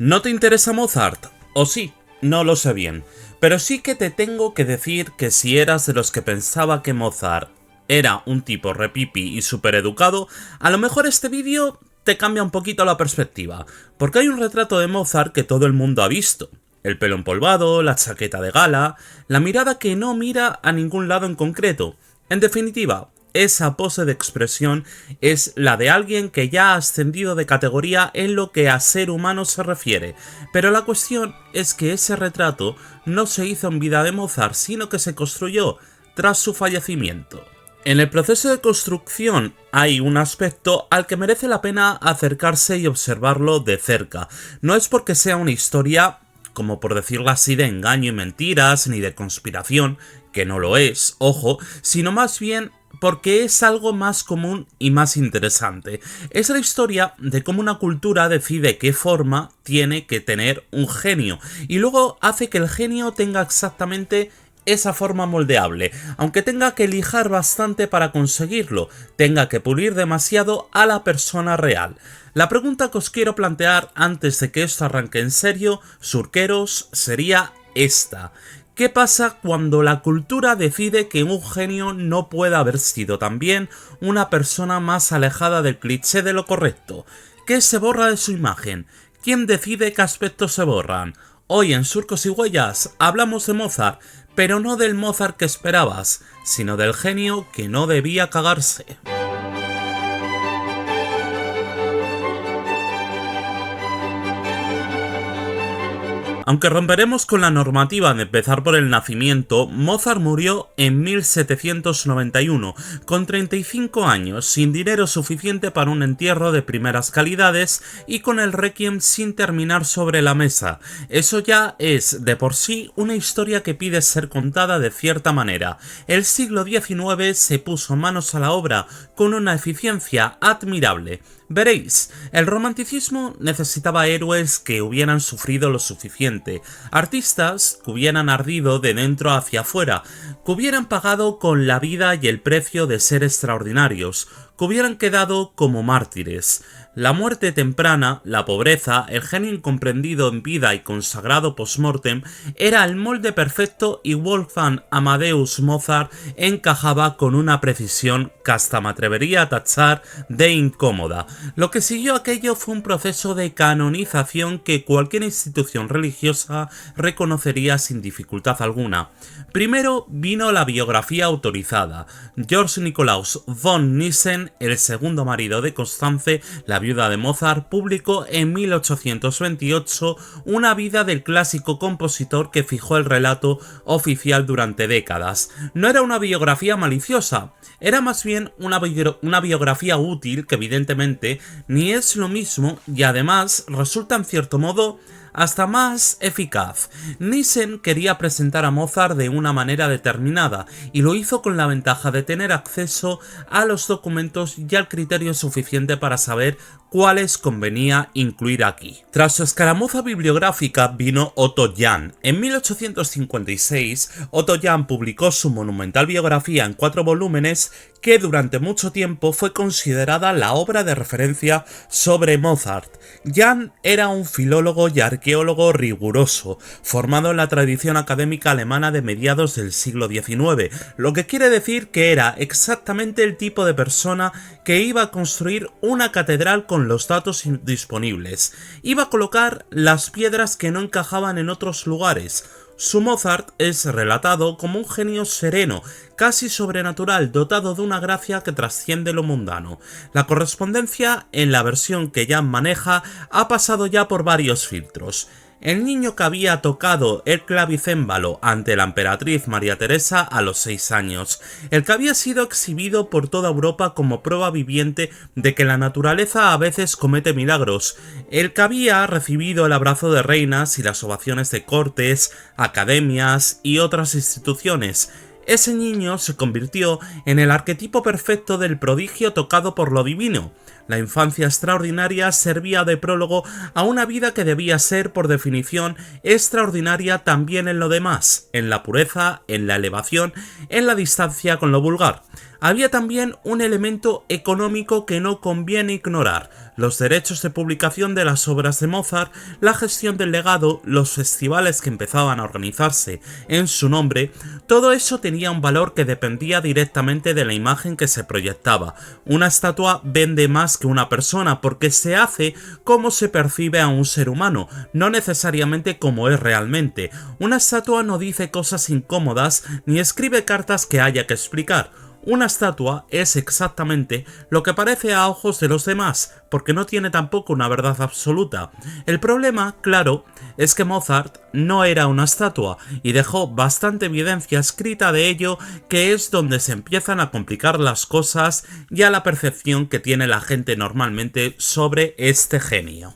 ¿No te interesa Mozart? ¿O sí? No lo sé bien. Pero sí que te tengo que decir que si eras de los que pensaba que Mozart era un tipo repipi y súper educado, a lo mejor este vídeo te cambia un poquito la perspectiva, porque hay un retrato de Mozart que todo el mundo ha visto. El pelo empolvado, la chaqueta de gala, la mirada que no mira a ningún lado en concreto. En definitiva, esa pose de expresión es la de alguien que ya ha ascendido de categoría en lo que a ser humano se refiere, pero la cuestión es que ese retrato no se hizo en vida de Mozart, sino que se construyó tras su fallecimiento. En el proceso de construcción hay un aspecto al que merece la pena acercarse y observarlo de cerca. No es porque sea una historia, como por decirlo así, de engaño y mentiras, ni de conspiración, que no lo es, ojo, sino más bien porque es algo más común y más interesante. Es la historia de cómo una cultura decide qué forma tiene que tener un genio, y luego hace que el genio tenga exactamente esa forma moldeable, aunque tenga que lijar bastante para conseguirlo, tenga que pulir demasiado a la persona real. La pregunta que os quiero plantear antes de que esto arranque en serio, surqueros, sería esta. ¿Qué pasa cuando la cultura decide que un genio no puede haber sido también una persona más alejada del cliché de lo correcto? ¿Qué se borra de su imagen? ¿Quién decide qué aspectos se borran? Hoy en Surcos y Huellas hablamos de Mozart, pero no del Mozart que esperabas, sino del genio que no debía cagarse. Aunque romperemos con la normativa de empezar por el nacimiento, Mozart murió en 1791, con 35 años, sin dinero suficiente para un entierro de primeras calidades y con el requiem sin terminar sobre la mesa. Eso ya es, de por sí, una historia que pide ser contada de cierta manera. El siglo XIX se puso manos a la obra con una eficiencia admirable. Veréis, el romanticismo necesitaba héroes que hubieran sufrido lo suficiente, artistas que hubieran ardido de dentro hacia afuera, que hubieran pagado con la vida y el precio de ser extraordinarios, que hubieran quedado como mártires. La muerte temprana, la pobreza, el genio incomprendido en vida y consagrado post-mortem era el molde perfecto, y Wolfgang Amadeus Mozart encajaba con una precisión que hasta me atrevería a tachar de incómoda. Lo que siguió aquello fue un proceso de canonización que cualquier institución religiosa reconocería sin dificultad alguna. Primero vino la biografía autorizada. Georg Nikolaus von Nissen, el segundo marido de Constance, la viuda de Mozart, publicó en 1828 una vida del clásico compositor que fijó el relato oficial durante décadas. No era una biografía maliciosa, era más bien una biografía útil que evidentemente ni es lo mismo y además resulta en cierto modo hasta más eficaz. Nissen quería presentar a Mozart de una manera determinada y lo hizo con la ventaja de tener acceso a los documentos y al criterio suficiente para saber cuáles convenía incluir aquí. Tras su escaramuza bibliográfica vino Otto Jahn. En 1856, Otto Jahn publicó su monumental biografía en 4 volúmenes que durante mucho tiempo fue considerada la obra de referencia sobre Mozart. Jahn era un filólogo y arqueólogo riguroso, formado en la tradición académica alemana de mediados del siglo XIX, lo que quiere decir que era exactamente el tipo de persona que iba a construir una catedral con los datos disponibles. Iba a colocar las piedras que no encajaban en otros lugares. Su Mozart es relatado como un genio sereno, casi sobrenatural, dotado de una gracia que trasciende lo mundano. La correspondencia, en la versión que Jahn maneja, ha pasado ya por varios filtros. El niño que había tocado el clavicémbalo ante la emperatriz María Teresa a los 6 años, el que había sido exhibido por toda Europa como prueba viviente de que la naturaleza a veces comete milagros, el que había recibido el abrazo de reinas y las ovaciones de cortes, academias y otras instituciones. Ese niño se convirtió en el arquetipo perfecto del prodigio tocado por lo divino. La infancia extraordinaria servía de prólogo a una vida que debía ser, por definición, extraordinaria también en lo demás, en la pureza, en la elevación, en la distancia con lo vulgar. Había también un elemento económico que no conviene ignorar: los derechos de publicación de las obras de Mozart, la gestión del legado, los festivales que empezaban a organizarse en su nombre. Todo eso tenía un valor que dependía directamente de la imagen que se proyectaba. Una estatua vende más que una persona porque se hace como se percibe a un ser humano, no necesariamente como es realmente. Una estatua no dice cosas incómodas ni escribe cartas que haya que explicar. Una estatua es exactamente lo que parece a ojos de los demás, porque no tiene tampoco una verdad absoluta. El problema, claro, es que Mozart no era una estatua y dejó bastante evidencia escrita de ello, que es donde se empiezan a complicar las cosas y a la percepción que tiene la gente normalmente sobre este genio.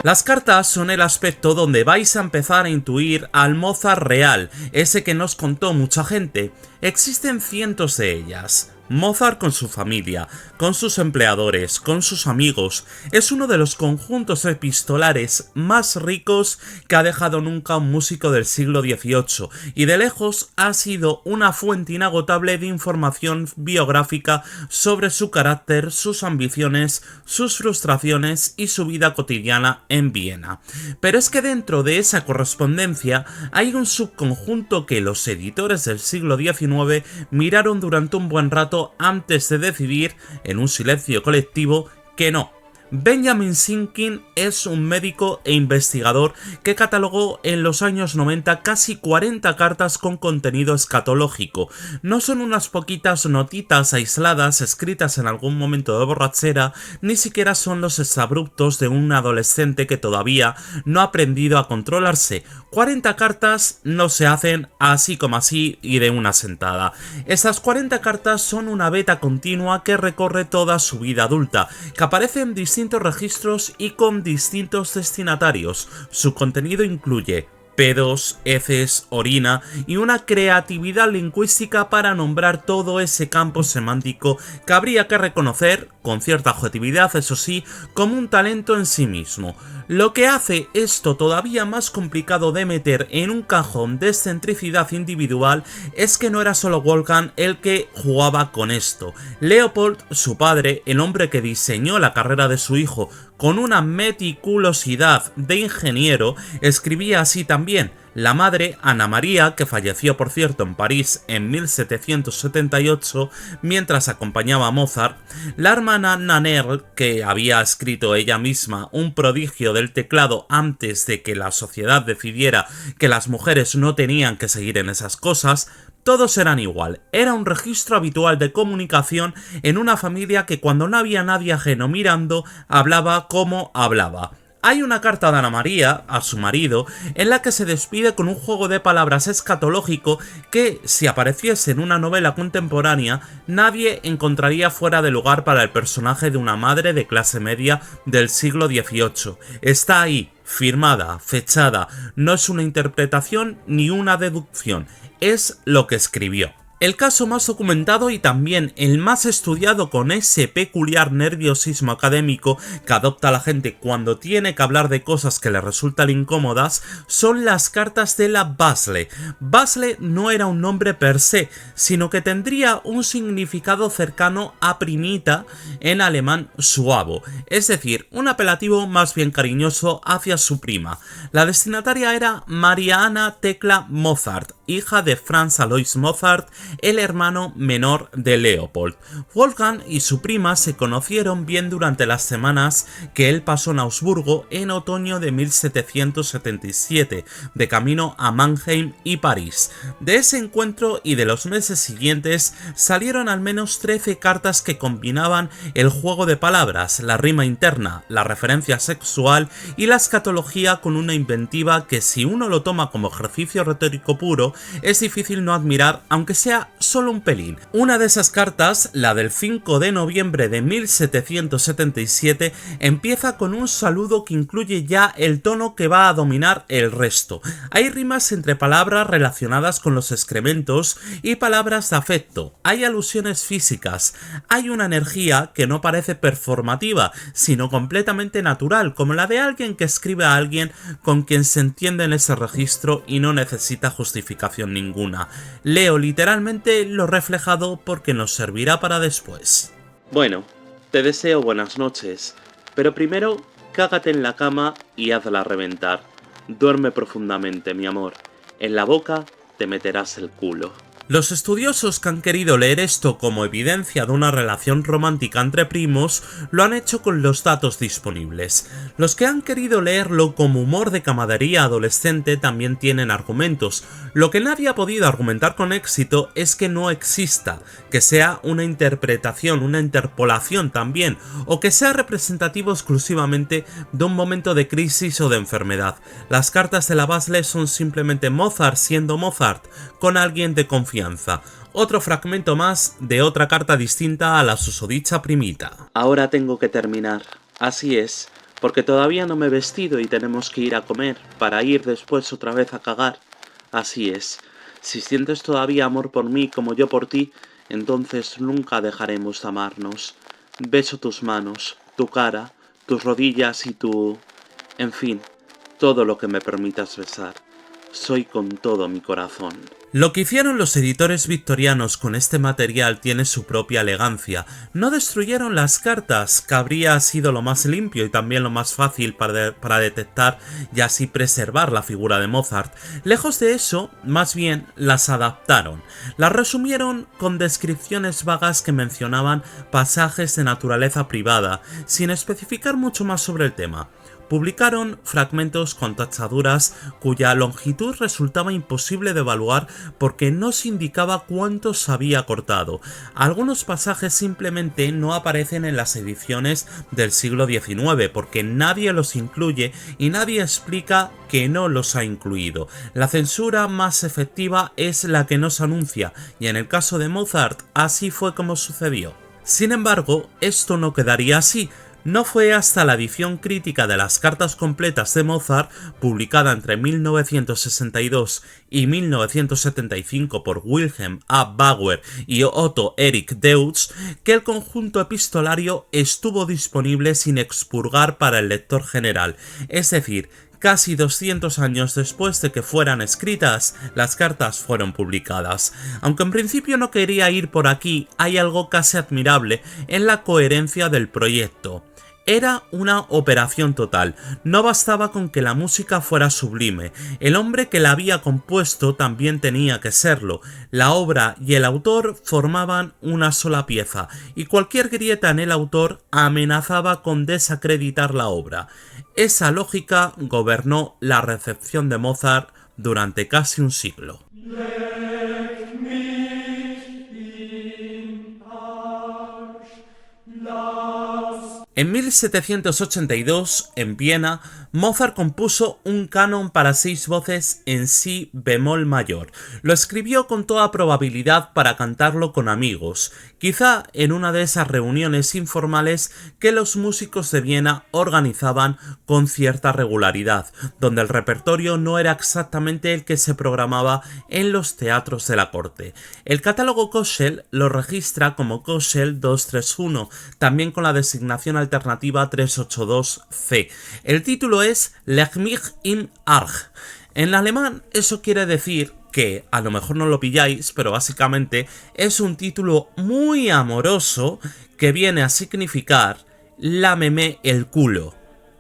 Las cartas son el aspecto donde vais a empezar a intuir al Mozart real, ese que nos contó mucha gente. Existen cientos de ellas. Mozart con su familia, con sus empleadores, con sus amigos, es uno de los conjuntos epistolares más ricos que ha dejado nunca un músico del siglo XVIII, y de lejos ha sido una fuente inagotable de información biográfica sobre su carácter, sus ambiciones, sus frustraciones y su vida cotidiana en Viena. Pero es que dentro de esa correspondencia hay un subconjunto que los editores del siglo XIX miraron durante un buen rato antes de decidir, en un silencio colectivo, que no. Benjamin Sinkin es un médico e investigador que catalogó en los años 90 casi 40 cartas con contenido escatológico. No son unas poquitas notitas aisladas escritas en algún momento de borrachera, ni siquiera son los exabruptos de un adolescente que todavía no ha aprendido a controlarse. 40 cartas no se hacen así como así y de una sentada. Estas 40 cartas son una beta continua que recorre toda su vida adulta, que aparece en distintos registros y con distintos destinatarios. Su contenido incluye pedos, heces, orina y una creatividad lingüística para nombrar todo ese campo semántico que habría que reconocer, con cierta objetividad eso sí, como un talento en sí mismo. Lo que hace esto todavía más complicado de meter en un cajón de excentricidad individual es que no era solo Wolfgang el que jugaba con esto. Leopold, su padre, el hombre que diseñó la carrera de su hijo con una meticulosidad de ingeniero, escribía así también. La madre, Ana María, que falleció por cierto en París en 1778 mientras acompañaba a Mozart, la hermana Nannerl, que había escrito ella misma un prodigio del teclado antes de que la sociedad decidiera que las mujeres no tenían que seguir en esas cosas. Todos eran igual, era un registro habitual de comunicación en una familia que cuando no había nadie ajeno mirando, hablaba como hablaba. Hay una carta de Ana María a su marido en la que se despide con un juego de palabras escatológico que, si apareciese en una novela contemporánea, nadie encontraría fuera de lugar para el personaje de una madre de clase media del siglo XVIII. Está ahí, firmada, fechada, no es una interpretación ni una deducción, es lo que escribió. El caso más documentado y también el más estudiado, con ese peculiar nerviosismo académico que adopta la gente cuando tiene que hablar de cosas que le resultan incómodas, son las cartas de la Basle. Basle no era un nombre per se, sino que tendría un significado cercano a primita, en alemán suavo, es decir, un apelativo más bien cariñoso hacia su prima. La destinataria era Maria Anna Thekla Mozart, hija de Franz Alois Mozart, el hermano menor de Leopold. Wolfgang y su prima se conocieron bien durante las semanas que él pasó en Augsburgo en otoño de 1777, de camino a Mannheim y París. De ese encuentro y de los meses siguientes salieron al menos 13 cartas que combinaban el juego de palabras, la rima interna, la referencia sexual y la escatología con una inventiva que, si uno lo toma como ejercicio retórico puro, es difícil no admirar, aunque sea solo un pelín. Una de esas cartas, la del 5 de noviembre de 1777, empieza con un saludo que incluye ya el tono que va a dominar el resto. Hay rimas entre palabras relacionadas con los excrementos y palabras de afecto, hay alusiones físicas, hay una energía que no parece performativa, sino completamente natural, como la de alguien que escribe a alguien con quien se entiende en ese registro y no necesita justificación ninguna. Leo literalmente lo reflejado porque nos servirá para después. Bueno, te deseo buenas noches, pero primero cágate en la cama y hazla reventar. Duerme profundamente, mi amor. En la boca te meterás el culo. Los estudiosos que han querido leer esto como evidencia de una relación romántica entre primos lo han hecho con los datos disponibles. Los que han querido leerlo como humor de camaradería adolescente también tienen argumentos. Lo que nadie ha podido argumentar con éxito es que no exista, que sea una interpretación, una interpolación también, o que sea representativo exclusivamente de un momento de crisis o de enfermedad. Las cartas de la Basle son simplemente Mozart siendo Mozart, con alguien de confianza. Otro fragmento más de otra carta distinta a la susodicha primita. Ahora tengo que terminar. Así es, porque todavía no me he vestido y tenemos que ir a comer, para ir después otra vez a cagar. Así es. Si sientes todavía amor por mí como yo por ti, entonces nunca dejaremos de amarnos. Beso tus manos, tu cara, tus rodillas y tu... En fin, todo lo que me permitas besar. Soy con todo mi corazón. Lo que hicieron los editores victorianos con este material tiene su propia elegancia. No destruyeron las cartas, que habría sido lo más limpio y también lo más fácil para detectar y así preservar la figura de Mozart. Lejos de eso, más bien las adaptaron. Las resumieron con descripciones vagas que mencionaban pasajes de naturaleza privada, sin especificar mucho más sobre el tema. Publicaron fragmentos con tachaduras cuya longitud resultaba imposible de evaluar porque no se indicaba cuántos había cortado. Algunos pasajes simplemente no aparecen en las ediciones del siglo XIX porque nadie los incluye y nadie explica que no los ha incluido. La censura más efectiva es la que nos anuncia y en el caso de Mozart así fue como sucedió. Sin embargo, esto no quedaría así. No fue hasta la edición crítica de las cartas completas de Mozart, publicada entre 1962 y 1975 por Wilhelm A. Bauer y Otto Erich Deutsch, que el conjunto epistolario estuvo disponible sin expurgar para el lector general, es decir, casi 200 años después de que fueran escritas, las cartas fueron publicadas. Aunque en principio no quería ir por aquí, hay algo casi admirable en la coherencia del proyecto. Era una operación total, no bastaba con que la música fuera sublime, el hombre que la había compuesto también tenía que serlo, la obra y el autor formaban una sola pieza, y cualquier grieta en el autor amenazaba con desacreditar la obra. Esa lógica gobernó la recepción de Mozart durante casi un siglo. En 1782, en Viena, Mozart compuso un canon para 6 voces en si bemol mayor. Lo escribió con toda probabilidad para cantarlo con amigos, quizá en una de esas reuniones informales que los músicos de Viena organizaban con cierta regularidad, donde el repertorio no era exactamente el que se programaba en los teatros de la corte. El catálogo Kochel lo registra como Kochel 231, también con la designación alternativa 382C. El título es Leg mich im Arsch. En alemán eso quiere decir que, a lo mejor no lo pilláis, pero básicamente es un título muy amoroso que viene a significar lámeme el culo.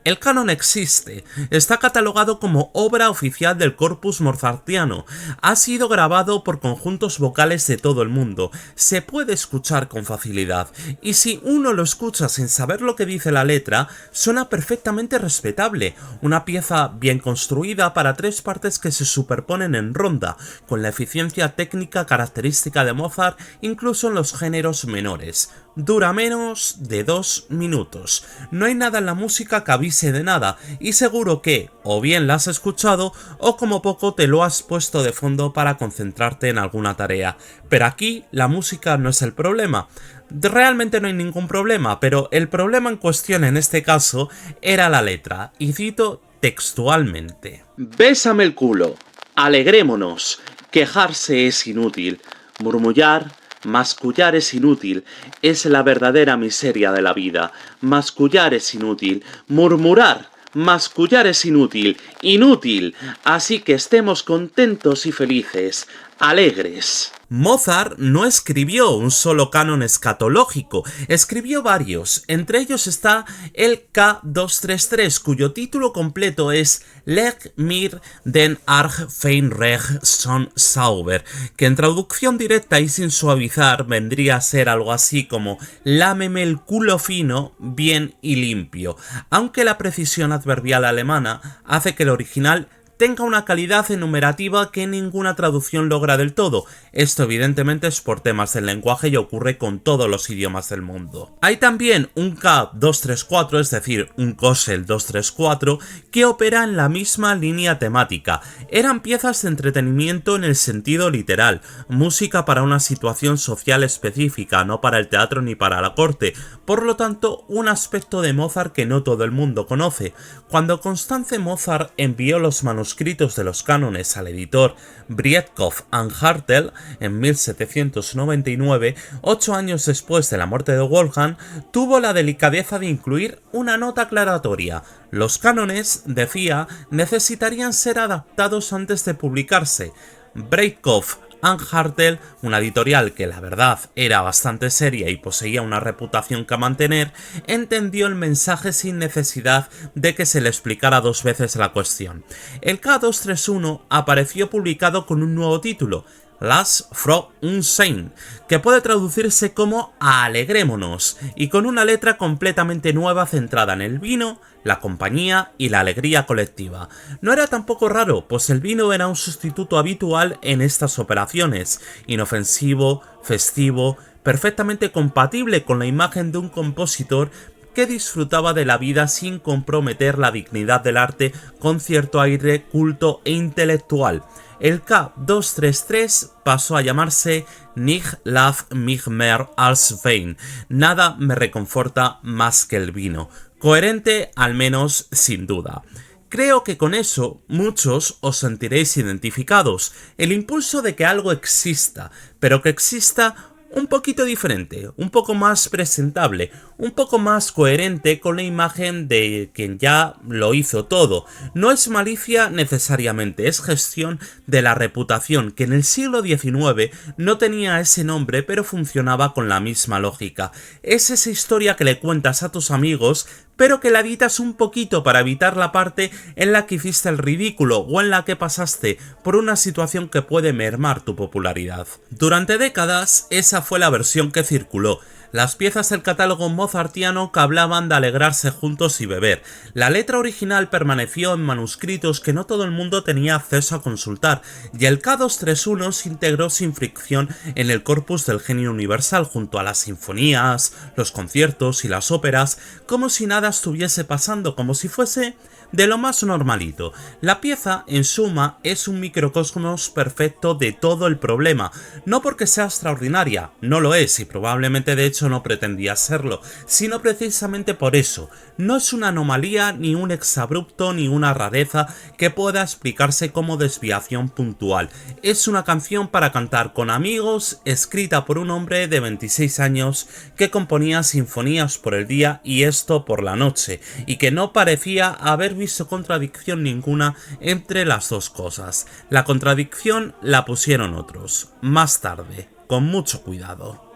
El canon existe, está catalogado como obra oficial del corpus mozartiano, ha sido grabado por conjuntos vocales de todo el mundo, se puede escuchar con facilidad, y si uno lo escucha sin saber lo que dice la letra, suena perfectamente respetable, una pieza bien construida para 3 partes que se superponen en ronda, con la eficiencia técnica característica de Mozart incluso en los géneros menores. dura menos de 2 minutos. No hay nada en la música que avise de nada y seguro que o bien la has escuchado o como poco te lo has puesto de fondo para concentrarte en alguna tarea. Pero aquí la música no es el problema. Realmente no hay ningún problema, pero el problema en cuestión en este caso era la letra, y cito textualmente: Bésame el culo, alegrémonos, quejarse es inútil, murmullar, mascullar es inútil, es la verdadera miseria de la vida, mascullar es inútil, murmurar, mascullar es inútil, inútil, así que estemos contentos y felices, alegres. Mozart no escribió un solo canon escatológico, escribió varios, entre ellos está el K233, cuyo título completo es Leg mir den Arg fein reg son sauber, que en traducción directa y sin suavizar vendría a ser algo así como lámeme el culo fino, bien y limpio, aunque la precisión adverbial alemana hace que el original tenga una calidad enumerativa que ninguna traducción logra del todo. Esto evidentemente es por temas del lenguaje y ocurre con todos los idiomas del mundo. Hay también un K234, es decir, un Kosel 234, que opera en la misma línea temática. Eran piezas de entretenimiento en el sentido literal, música para una situación social específica, no para el teatro ni para la corte, por lo tanto un aspecto de Mozart que no todo el mundo conoce. Cuando Constanze Mozart envió los manuscritos de los cánones al editor Breitkopf and Hartel en 1799, 8 años después de la muerte de Wolfgang, tuvo la delicadeza de incluir una nota aclaratoria. Los cánones, decía, necesitarían ser adaptados antes de publicarse. Breitkopf and Hartel, una editorial que la verdad era bastante seria y poseía una reputación que mantener, entendió el mensaje sin necesidad de que se le explicara 2 veces la cuestión. El K231 apareció publicado con un nuevo título, Las Froh Unsein, que puede traducirse como Alegrémonos, y con una letra completamente nueva centrada en el vino, la compañía y la alegría colectiva. No era tampoco raro, pues el vino era un sustituto habitual en estas operaciones, inofensivo, festivo, perfectamente compatible con la imagen de un compositor que disfrutaba de la vida sin comprometer la dignidad del arte con cierto aire culto e intelectual. El K233 pasó a llamarse Nicht lauf mich mehr als Wein, nada me reconforta más que el vino. Coherente, al menos sin duda. Creo que con eso muchos os sentiréis identificados. El impulso de que algo exista, pero que exista un poquito diferente, un poco más presentable, un poco más coherente con la imagen de quien ya lo hizo todo. No es malicia necesariamente, es gestión de la reputación, que en el siglo XIX no tenía ese nombre, pero funcionaba con la misma lógica. Es esa historia que le cuentas a tus amigos, pero que la editas un poquito para evitar la parte en la que hiciste el ridículo o en la que pasaste por una situación que puede mermar tu popularidad. Durante décadas, esa fue la versión que circuló. Las piezas del catálogo mozartiano que hablaban de alegrarse juntos y beber. La letra original permaneció en manuscritos que no todo el mundo tenía acceso a consultar, y el K231 se integró sin fricción en el corpus del genio universal junto a las sinfonías, los conciertos y las óperas, como si nada estuviese pasando, como si fuese de lo más normalito. La pieza, en suma, es un microcosmos perfecto de todo el problema, no porque sea extraordinaria, no lo es y probablemente de hecho no pretendía serlo, sino precisamente por eso. No es una anomalía, ni un exabrupto, ni una rareza que pueda explicarse como desviación puntual. Es una canción para cantar con amigos, escrita por un hombre de 26 años que componía sinfonías por el día y esto por la noche, y que no parecía haber visto contradicción ninguna entre las dos cosas. La contradicción la pusieron otros, más tarde, con mucho cuidado.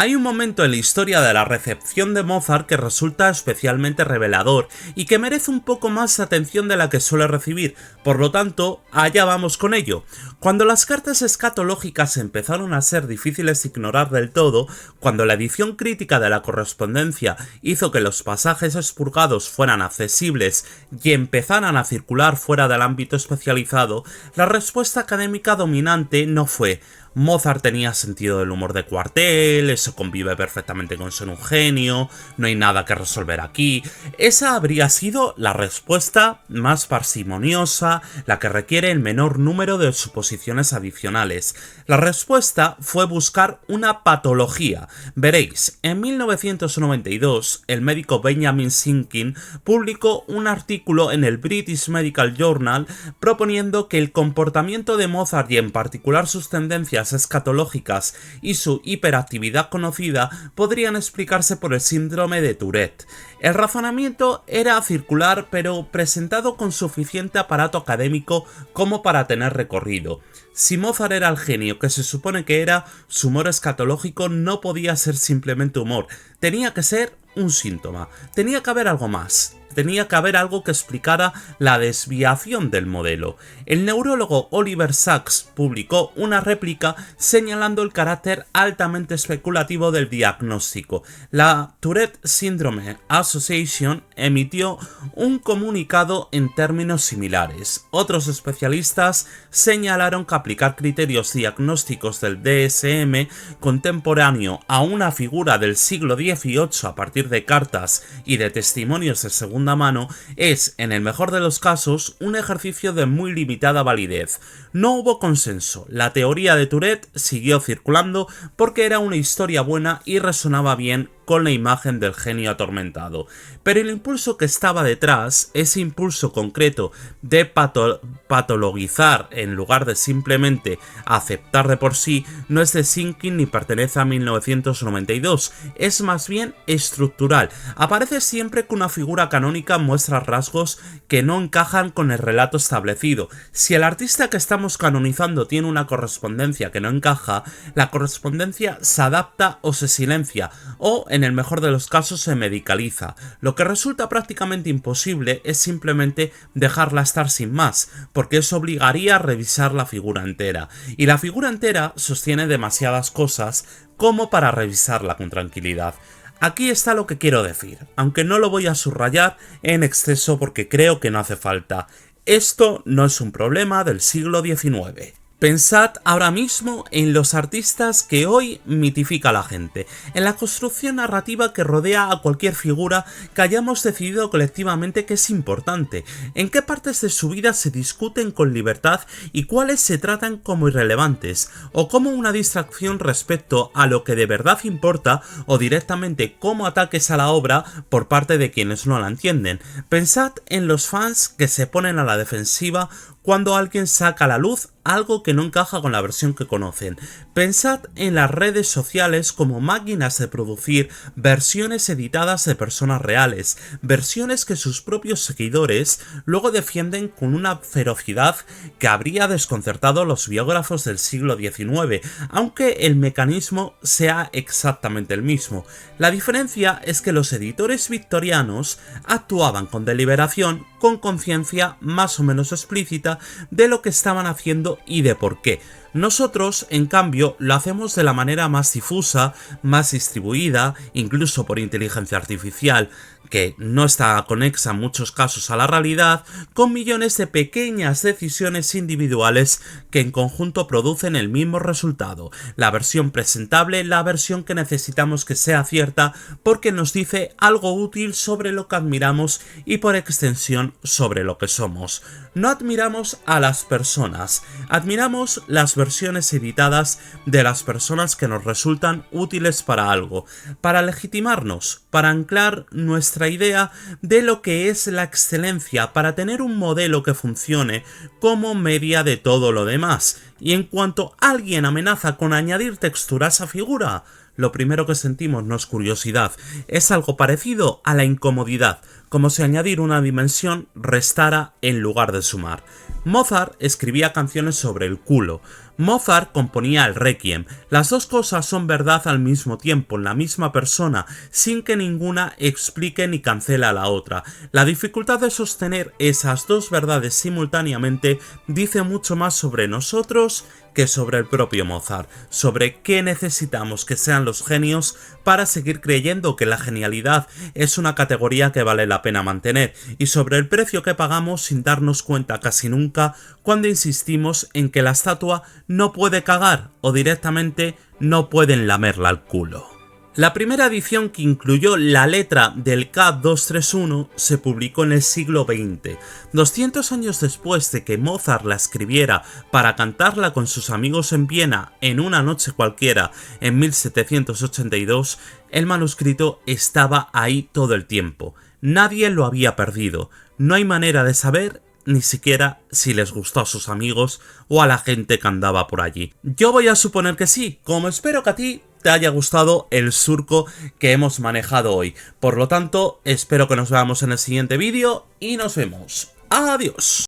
Hay un momento en la historia de la recepción de Mozart que resulta especialmente revelador y que merece un poco más atención de la que suele recibir, por lo tanto, allá vamos con ello. Cuando las cartas escatológicas empezaron a ser difíciles de ignorar del todo, cuando la edición crítica de la correspondencia hizo que los pasajes expurgados fueran accesibles y empezaran a circular fuera del ámbito especializado, la respuesta académica dominante no fue Mozart tenía sentido del humor de cuartel, eso convive perfectamente con ser un genio, no hay nada que resolver aquí. Esa habría sido la respuesta más parsimoniosa, la que requiere el menor número de suposiciones adicionales. La respuesta fue buscar una patología. Veréis, en 1992, el médico Benjamin Sinkin publicó un artículo en el British Medical Journal proponiendo que el comportamiento de Mozart y en particular sus tendencias escatológicas y su hiperactividad conocida podrían explicarse por el síndrome de Tourette. El razonamiento era circular, pero presentado con suficiente aparato académico como para tener recorrido. Si Mozart era el genio que se supone que era, su humor escatológico no podía ser simplemente humor, tenía que ser un síntoma, tenía que haber algo más. Tenía que haber algo que explicara la desviación del modelo. El neurólogo Oliver Sacks publicó una réplica señalando el carácter altamente especulativo del diagnóstico. La Tourette Syndrome Association emitió un comunicado en términos similares. Otros especialistas señalaron que aplicar criterios diagnósticos del DSM contemporáneo a una figura del siglo XVIII a partir de cartas y de testimonios de segunda mano es, en el mejor de los casos, un ejercicio de muy limitada validez. No hubo consenso, la teoría de Tourette siguió circulando porque era una historia buena y resonaba bien con la imagen del genio atormentado. Pero el impulso que estaba detrás, ese impulso concreto de patologizar en lugar de simplemente aceptar de por sí, no es de Sinkin ni pertenece a 1992, es más bien estructural. Aparece siempre que una figura canónica muestra rasgos que no encajan con el relato establecido. Si el artista que estamos canonizando tiene una correspondencia que no encaja, la correspondencia se adapta o se silencia, o en el mejor de los casos se medicaliza. Lo que resulta prácticamente imposible es simplemente dejarla estar sin más, porque eso obligaría a revisar la figura entera, y la figura entera sostiene demasiadas cosas como para revisarla con tranquilidad. Aquí está lo que quiero decir, aunque no lo voy a subrayar en exceso porque creo que no hace falta. Esto no es un problema del siglo XIX. Pensad ahora mismo en los artistas que hoy mitifica la gente, en la construcción narrativa que rodea a cualquier figura que hayamos decidido colectivamente que es importante, en qué partes de su vida se discuten con libertad y cuáles se tratan como irrelevantes, o como una distracción respecto a lo que de verdad importa, o directamente como ataques a la obra por parte de quienes no la entienden. Pensad en los fans que se ponen a la defensiva cuando alguien saca a la luz algo que no encaja con la versión que conocen. Pensad en las redes sociales como máquinas de producir versiones editadas de personas reales, versiones que sus propios seguidores luego defienden con una ferocidad que habría desconcertado a los biógrafos del siglo XIX, aunque el mecanismo sea exactamente el mismo. La diferencia es que los editores victorianos actuaban con deliberación, con conciencia más o menos explícita de lo que estaban haciendo y de por qué. Nosotros, en cambio, lo hacemos de la manera más difusa, más distribuida, incluso por inteligencia artificial, que no está conexa en muchos casos a la realidad, con millones de pequeñas decisiones individuales que en conjunto producen el mismo resultado, la versión presentable, la versión que necesitamos que sea cierta porque nos dice algo útil sobre lo que admiramos y por extensión sobre lo que somos. No admiramos a las personas, admiramos las versiones editadas de las personas que nos resultan útiles para algo, para legitimarnos, para anclar nuestra idea de lo que es la excelencia, para tener un modelo que funcione como media de todo lo demás. Y en cuanto alguien amenaza con añadir textura a esa figura, lo primero que sentimos no es curiosidad, es algo parecido a la incomodidad, como si añadir una dimensión restara en lugar de sumar. Mozart escribía canciones sobre el culo. Mozart componía el Requiem. Las dos cosas son verdad al mismo tiempo, en la misma persona, sin que ninguna explique ni cancele a la otra. La dificultad de sostener esas dos verdades simultáneamente dice mucho más sobre nosotros que sobre el propio Mozart, sobre qué necesitamos que sean los genios para seguir creyendo que la genialidad es una categoría que vale la pena mantener, y sobre el precio que pagamos sin darnos cuenta casi nunca cuando insistimos en que la estatua no puede cagar o directamente no pueden lamerla al culo. La primera edición, que incluyó la letra del K231, se publicó en el siglo XX. 200 años después de que Mozart la escribiera para cantarla con sus amigos en Viena en una noche cualquiera en 1782, el manuscrito estaba ahí todo el tiempo. Nadie lo había perdido. No hay manera de saber ni siquiera si les gustó a sus amigos o a la gente que andaba por allí. Yo voy a suponer que sí, como espero que a ti te haya gustado el surco que hemos manejado hoy. Por lo tanto, espero que nos veamos en el siguiente vídeo y nos vemos. ¡Adiós!